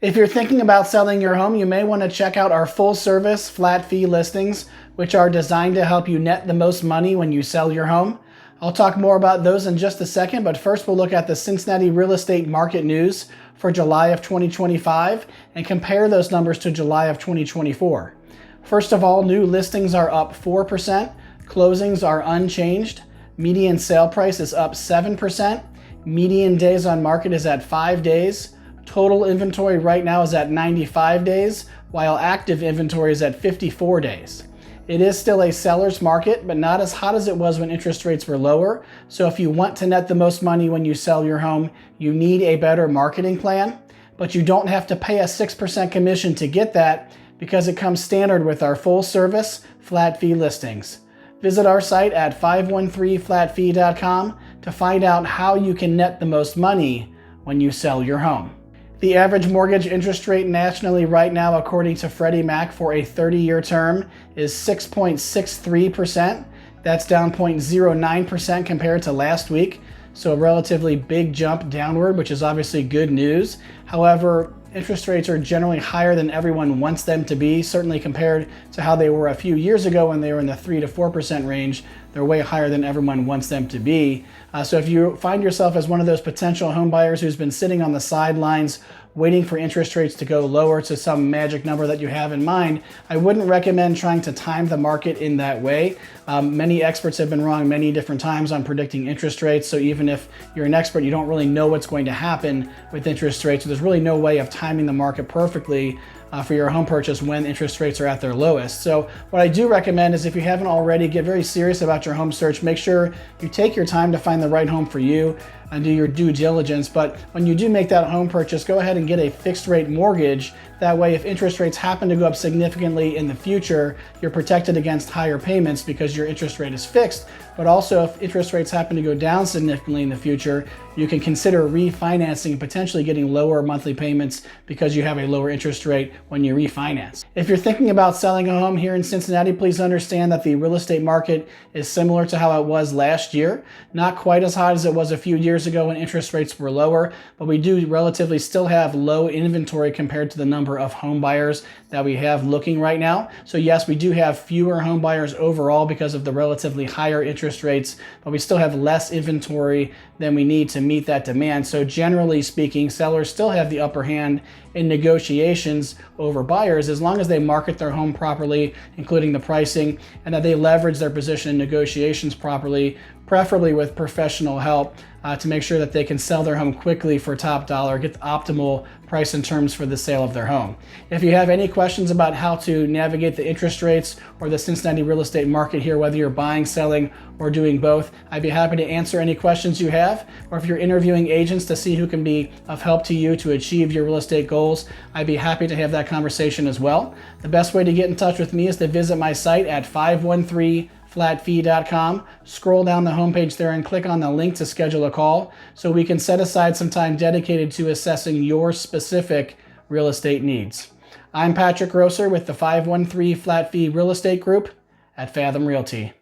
If you're thinking about selling your home, you may want to check out our full-service flat fee listings, which are designed to help you net the most money when you sell your home. I'll talk more about those in just a second, but first we'll look at the Cincinnati real estate market news for July of 2025 and compare those numbers to July of 2024. First of all, new listings are up 4%, closings are unchanged, median sale price is up 7%, median days on market is at 5 days, total inventory right now is at 95 days, while active inventory is at 54 days. It is still a seller's market, but not as hot as it was when interest rates were lower. So if you want to net the most money when you sell your home, you need a better marketing plan, but you don't have to pay a 6% commission to get that because it comes standard with our full service flat fee listings. Visit our site at 513flatfee.com to find out how you can net the most money when you sell your home. The average mortgage interest rate nationally right now, according to Freddie Mac for a 30-year term, is 6.63%. That's down 0.09% compared to last week. So a relatively big jump downward, which is obviously good news. However, interest rates are generally higher than everyone wants them to be, certainly compared to how they were a few years ago when they were in the 3 to 4% range. They're way higher than everyone wants them to be. So if you find yourself as one of those potential home buyers who's been sitting on the sidelines waiting for interest rates to go lower to some magic number that you have in mind, I wouldn't recommend trying to time the market in that way. Many experts have been wrong many different times on predicting interest rates. So even if you're an expert, you don't really know what's going to happen with interest rates. So there's really no way of timing the market perfectly for your home purchase when interest rates are at their lowest. So what I do recommend is if you haven't already, get very serious about your home search. Make sure you take your time to find the right home for you and do your due diligence. But when you do make that home purchase, go ahead and get a fixed rate mortgage. That way, if interest rates happen to go up significantly in the future, you're protected against higher payments because your interest rate is fixed. But also, if interest rates happen to go down significantly in the future, you can consider refinancing and potentially getting lower monthly payments because you have a lower interest rate when you refinance. If you're thinking about selling a home here in Cincinnati, please understand that the real estate market is similar to how it was last year. Not quite as hot as it was a few years ago when interest rates were lower, but we do relatively still have low inventory compared to the number of home buyers that we have looking right now. So yes, we do have fewer home buyers overall because of the relatively higher interest rates, but we still have less inventory than we need to meet that demand. So generally speaking, sellers still have the upper hand in negotiations over buyers as long as they market their home properly, including the pricing, and that they leverage their position in negotiations properly, preferably with professional help to make sure that they can sell their home quickly for top dollar, get the optimal price and terms for the sale of their home. If you have any questions about how to navigate the interest rates or the Cincinnati real estate market here, whether you're buying, selling, or doing both, I'd be happy to answer any questions you have. Or if you're interviewing agents to see who can be of help to you to achieve your real estate goals, I'd be happy to have that conversation as well. The best way to get in touch with me is to visit my site at 513flatfee.com. Scroll down the homepage there and click on the link to schedule a call so we can set aside some time dedicated to assessing your specific real estate needs. I'm Patrick Grosser with the 513 Flat Fee Real Estate Group at Fathom Realty.